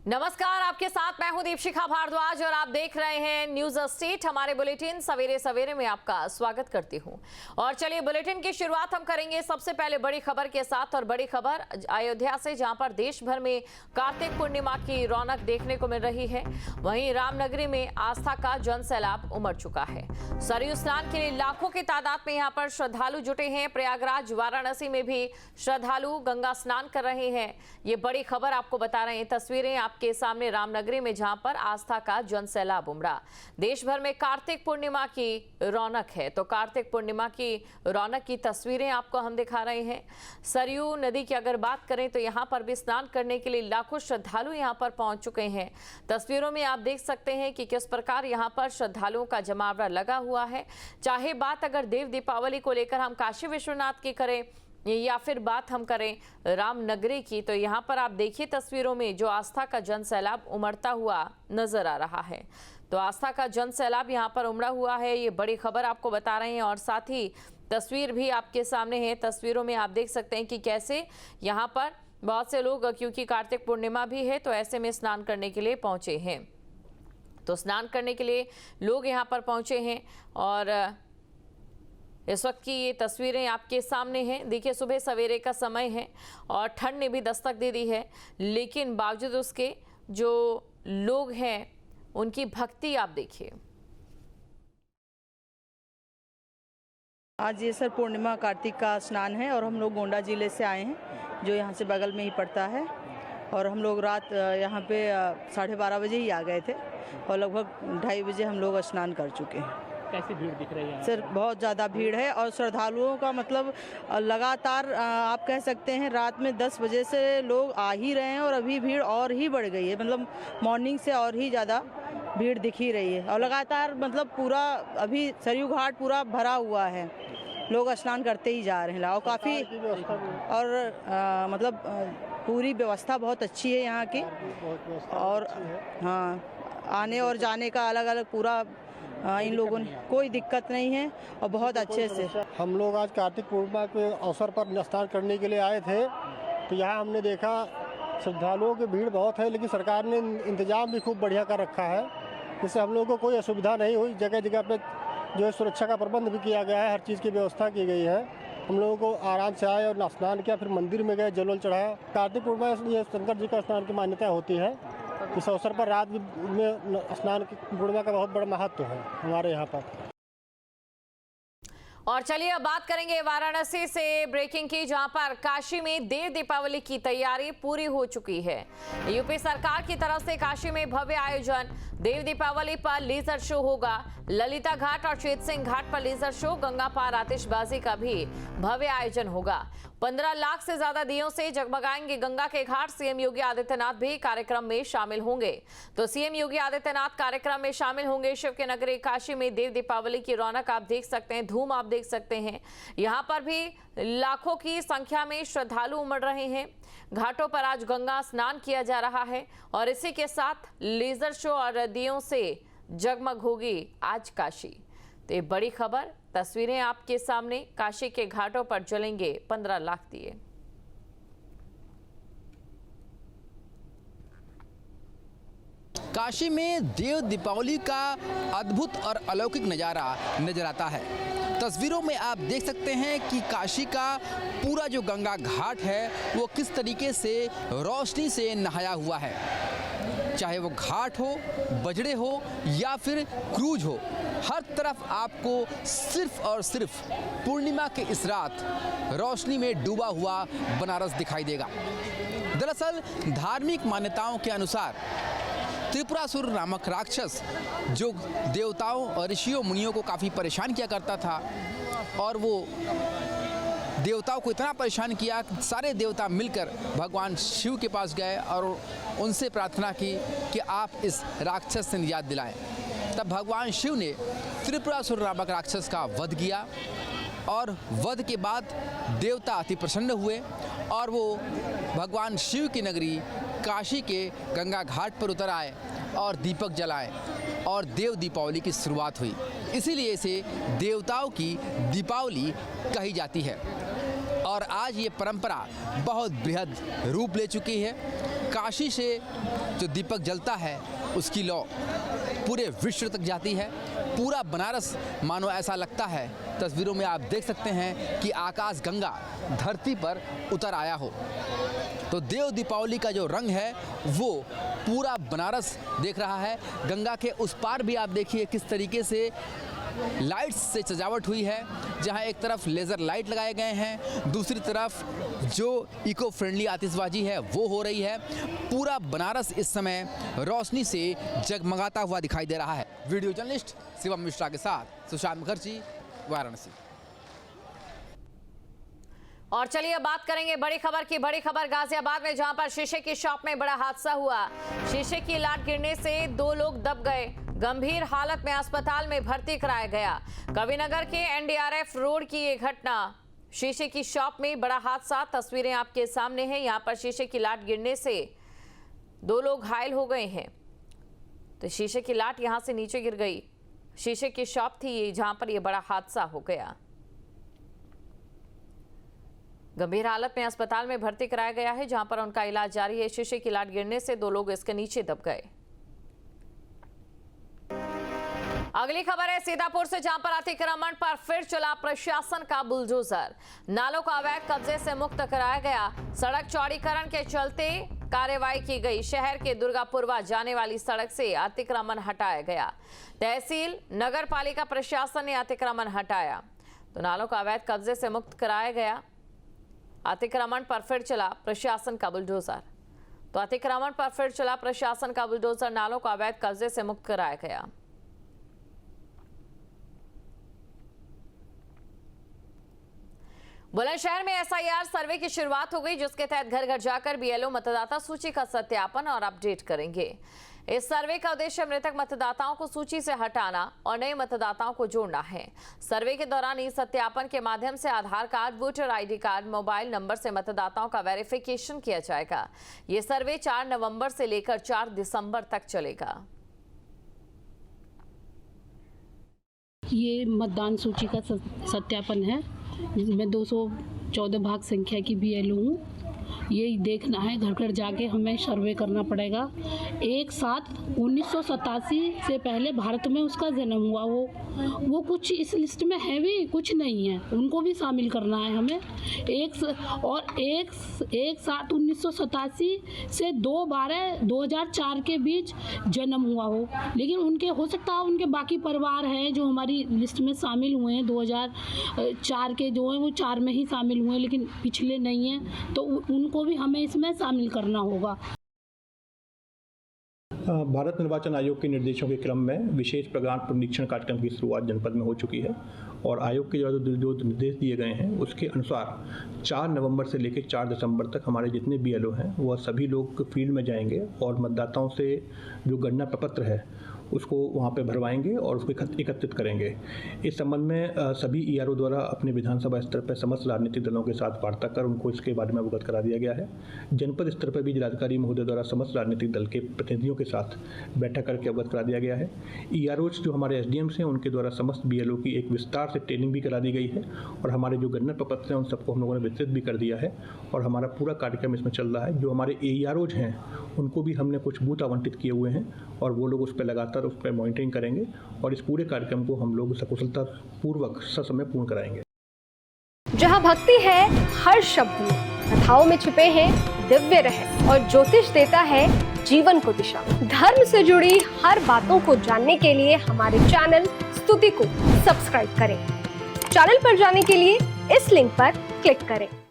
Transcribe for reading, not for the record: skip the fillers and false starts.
नमस्कार, आपके साथ मैं हूं दीपशिखा भारद्वाज और आप देख रहे हैं न्यूज स्टेट। हमारे बुलेटिन सवेरे सवेरे में आपका स्वागत करती हूं। और चलिए बुलेटिन की शुरुआत हम करेंगे सबसे पहले बड़ी खबर के साथ। और बड़ी खबर अयोध्या से, जहां पर देश भर में कार्तिक पूर्णिमा की रौनक देखने को मिल रही है, वहीं रामनगरी में आस्था का जन सैलाब उमड़ चुका है। सरयू स्नान के लिए लाखों की तादाद में यहां पर श्रद्धालु जुटे हैं। प्रयागराज, वाराणसी में भी श्रद्धालु गंगा स्नान कर रहे हैं। ये बड़ी खबर आपको बता रहे हैं। तस्वीरें आपके सामने रामनगरी में, जहां पर आस्था का जन सैलाब उमड़ा। देश भर में कार्तिक पूर्णिमा की रौनक है, तो कार्तिक पूर्णिमा की रौनक की तस्वीरें आपको हम दिखा रहे हैं। सरयू नदी की अगर बात करें तो यहां पर भी स्नान करने के लिए लाखों श्रद्धालु यहां पर पहुंच चुके हैं। तस्वीरों में आप देख सकते हैं कि किस प्रकार यहां पर श्रद्धालुओं का जमावड़ा लगा हुआ है। चाहे बात अगर देव दीपावली को लेकर हम काशी विश्वनाथ की करें या फिर बात हम करें रामनगरी की, तो यहाँ पर आप देखिए तस्वीरों में जो आस्था का जन सैलाब उमड़ता हुआ नजर आ रहा है। तो आस्था का जन सैलाब यहाँ पर उमड़ा हुआ है, ये बड़ी खबर आपको बता रहे हैं। और साथ ही तस्वीर भी आपके सामने है। तस्वीरों में आप देख सकते हैं कि कैसे यहाँ पर बहुत से लोग, क्योंकि कार्तिक पूर्णिमा भी है, तो ऐसे में स्नान करने के लिए पहुंचे हैं। तो स्नान करने के लिए लोग यहाँ पर पहुंचे हैं और इस वक्त की ये तस्वीरें आपके सामने हैं। देखिए, सुबह सवेरे का समय है और ठंड ने भी दस्तक दे दी है, लेकिन बावजूद उसके जो लोग हैं उनकी भक्ति आप देखिए। आज ये सर पूर्णिमा कार्तिक का स्नान है और हम लोग गोंडा जिले से आए हैं, जो यहाँ से बगल में ही पड़ता है। और हम लोग रात यहाँ पे 12:30 बजे ही आ गए थे और लगभग 2:30 बजे हम लोग स्नान कर चुके हैं। कैसी भीड़ दिख रही है? सर बहुत ज़्यादा भीड़ है और श्रद्धालुओं का मतलब लगातार आप कह सकते हैं रात में 10 बजे से लोग आ ही रहे हैं और अभी भीड़ और ही बढ़ गई है। मतलब मॉर्निंग से और ही ज़्यादा भीड़ दिख ही रही है और लगातार मतलब पूरा अभी सरयू घाट पूरा भरा हुआ है, लोग स्नान करते ही जा रहे हैं। और काफ़ी और मतलब पूरी व्यवस्था बहुत अच्छी है यहाँ की। और हाँ, आने और जाने का अलग अलग पूरा इन लोगों ने कोई दिक्कत नहीं है और बहुत अच्छे से। हम लोग आज कार्तिक पूर्णिमा के अवसर पर स्नान करने के लिए आए थे, तो यहाँ हमने देखा श्रद्धालुओं की भीड़ बहुत है, लेकिन सरकार ने इंतजाम भी खूब बढ़िया कर रखा है, जिससे हम लोगों को कोई असुविधा नहीं हुई। जगह जगह पे जो है सुरक्षा का प्रबंध भी किया गया है, हर चीज़ की व्यवस्था की गई है। हम लोगों को आराम से आए और स्नान किया, फिर मंदिर में गए, जल चढ़ाया। कार्तिक पूर्णिमा ये शंकर जी का स्नान की मान्यता होती है। इस अवसर पर रात में स्नान की पूर्णिमा का बहुत बड़ा महत्व है हमारे यहाँ पर। और चलिए अब बात करेंगे वाराणसी से ब्रेकिंग की, जहां पर काशी में देव दीपावली की तैयारी पूरी हो चुकी है। यूपी सरकार की तरफ से काशी में भव्य आयोजन। देव दीपावली पर लेजर शो होगा। ललिता घाट और चेत सिंह घाट पर लेजर शो, गंगा पार आतिशबाजी का भी भव्य आयोजन होगा। 15 लाख से ज्यादा दियों से जगमगाएंगे गंगा के घाट। सीएम योगी आदित्यनाथ भी कार्यक्रम में शामिल होंगे। तो सीएम योगी आदित्यनाथ कार्यक्रम में शामिल होंगे। शिव के नगरी काशी में देव दीपावली की रौनक आप देख सकते हैं, धूम आप देख सकते हैं। यहाँ पर भी लाखों की संख्या में श्रद्धालु उमड़ रहे हैं। घाटों पर आज गंगा स्नान किया जा रहा है और इसी के साथ लेजर शो और दियों से जगमग होगी आज काशी। तो ये बड़ी खबर, तस्वीरें आपके सामने। काशी के घाटों पर जलेंगे 15 लाख दिए। काशी में देव दीपावली का अद्भुत और अलौकिक नज़ारा नजर आता है। तस्वीरों में आप देख सकते हैं कि काशी का पूरा जो गंगा घाट है वो किस तरीके से रोशनी से नहाया हुआ है। चाहे वो घाट हो, बजड़े हो या फिर क्रूज हो, हर तरफ आपको सिर्फ और सिर्फ पूर्णिमा के इस रात रोशनी में डूबा हुआ बनारस दिखाई देगा। दरअसल धार्मिक मान्यताओं के अनुसार त्रिपुरासुर नामक राक्षस जो देवताओं और ऋषियों मुनियों को काफ़ी परेशान किया करता था, और वो देवताओं को इतना परेशान किया कि सारे देवता मिलकर भगवान शिव के पास गए और उनसे प्रार्थना की कि आप इस राक्षस से निजात दिलाएं। तब भगवान शिव ने त्रिपुरासुर नामक राक्षस का वध किया और वध के बाद देवता अति प्रसन्न हुए और वो भगवान शिव की नगरी काशी के गंगा घाट पर उतर आए और दीपक जलाए और देव दीपावली की शुरुआत हुई। इसीलिए इसे देवताओं की दीपावली कही जाती है और आज ये परंपरा बहुत बृहद रूप ले चुकी है। काशी से जो दीपक जलता है उसकी लौ पूरे विश्व तक जाती है। पूरा बनारस मानो ऐसा लगता है, तस्वीरों में आप देख सकते हैं कि आकाश गंगा धरती पर उतर आया हो। तो देव दीपावली का जो रंग है वो पूरा बनारस देख रहा है। गंगा के उस पार भी आप देखिए किस तरीके से लाइट्स से सजावट हुई है, जहां एक तरफ लेज़र लाइट लगाए गए हैं, दूसरी तरफ जो इको फ्रेंडली आतिशबाजी है वो हो रही है। पूरा बनारस इस समय रोशनी से जगमगाता हुआ दिखाई दे रहा है। वीडियो जर्नलिस्ट शिवम मिश्रा के साथ सुशांत मुखर्जी, वाराणसी। और चलिए बात करेंगे बड़ी खबर की। बड़ी खबर गाजियाबाद में, जहां पर शीशे की शॉप में बड़ा हादसा हुआ। शीशे की लाट गिरने से 2 लोग दब गए, गंभीर हालत में अस्पताल में भर्ती कराया गया। कविनगर के एनडीआरएफ रोड की ये घटना, शीशे की शॉप में बड़ा हादसा। तस्वीरें आपके सामने हैं। यहां पर शीशे की लाट गिरने से 2 लोग घायल हो गए हैं। तो शीशे की लाट यहां से नीचे गिर गई। शीशे की शॉप थी ये, जहां पर यह बड़ा हादसा हो गया। गंभीर हालत में अस्पताल में भर्ती कराया गया है, जहां पर उनका इलाज जारी है। शीशे की लाट गिरने से 2 लोग इसके नीचे दब गए। अगली खबर है सीतापुर से, जहां पर अतिक्रमण पर फिर चला प्रशासन का बुलडोजर। नालों को अवैध कब्जे से मुक्त कराया गया। सड़क चौड़ीकरण के चलते कार्रवाई की गई। शहर के दुर्गापुरवा जाने वाली सड़क से अतिक्रमण हटाया गया। तहसील नगर पालिका प्रशासन ने अतिक्रमण हटाया, तो नालों को अवैध कब्जे से मुक्त कराया गया। अतिक्रमण पर फिर चला प्रशासन का बुलडोजर। तो अतिक्रमण पर फिर चला प्रशासन का बुलडोजर। नालों को अवैध कब्जे से मुक्त कराया गया। बुलंदशहर में एसआईआर सर्वे की शुरुआत हो गई, जिसके तहत घर घर जाकर बीएलओ मतदाता सूची का सत्यापन और अपडेट करेंगे। इस सर्वे का उद्देश्य मृतक मतदाताओं को सूची से हटाना और नए मतदाताओं को जोड़ना है। सर्वे के दौरान इस सत्यापन के माध्यम से Aadhaar card, voter ID card, mobile number से मतदाताओं का वेरिफिकेशन किया जाएगा। ये सर्वे 4 नवंबर से लेकर 4 दिसंबर तक चलेगा। ये मतदान सूची का सत्यापन है, जिसमें 214 भाग संख्या की बीएलओ हूँ। ये देखना है, घर घर जाके हमें सर्वे करना पड़ेगा। 1/7/1987 से पहले भारत में उसका जन्म हुआ, वो कुछ इस लिस्ट में है भी, कुछ नहीं है, उनको भी शामिल करना है हमें। 1/7/1987 से 2/12/2004 के बीच जन्म हुआ हो, लेकिन उनके हो सकता है उनके बाकी परिवार हैं जो हमारी लिस्ट में शामिल हुए हैं। 2004 के जो हैं वो 4 में ही शामिल हुए हैं, लेकिन पिछले नहीं हैं, तो उनको भी हमें इसमें शामिल करना होगा। भारत निर्वाचन आयोग के निर्देशों के क्रम में विशेष प्रगाढ़ पुनरीक्षण कार्यक्रम की शुरुआत जनपद में हो चुकी है और आयोग के जो निर्देश दिए गए हैं उसके अनुसार 4 नवंबर से लेकर 4 दिसंबर तक हमारे जितने बीएलओ हैं वह सभी लोग फील्ड में जाएंगे और मतदाताओं से जो गणना प्रपत्र है उसको वहाँ पे भरवाएंगे और उसको एकत्रित करेंगे। इस संबंध में सभी ईआरओ द्वारा अपने विधानसभा स्तर पर समस्त राजनीतिक दलों के साथ वार्ता कर उनको इसके बारे में अवगत करा दिया गया है। जनपद स्तर पर भी जिलाधिकारी महोदय द्वारा समस्त राजनीतिक दल के प्रतिनिधियों के साथ बैठक करके अवगत करा दिया गया है। ईआरओज जो हमारे एसडीएम्स हैं उनके द्वारा समस्त बीएलओ की एक विस्तार से ट्रेनिंग भी करा दी गई है और हमारे जो गणना प्रपत्र हैं उन सबको हम लोगों ने वितरित भी कर दिया है और हमारा पूरा कार्यक्रम इसमें चल रहा है। जो हमारे एईआरओज हैं उनको भी हमने कुछ बूथ आवंटित किए हुए हैं और वो लोग उस पर लगातार उस पर मॉनिटरिंग करेंगे और इस पूरे कार्यक्रम को हम लोग सकुशलता पूर्वक ससमय पूर्ण कराएंगे। जहां भक्ति है हर शब्द में, कथाओं में छुपे हैं दिव्य रहस्य और ज्योतिष देता है जीवन को दिशा। धर्म से जुड़ी हर बातों को जानने के लिए हमारे चैनल स्तुति को सब्सक्राइब करें। चैनल पर जाने के लिए इस लिंक पर क्लिक करें।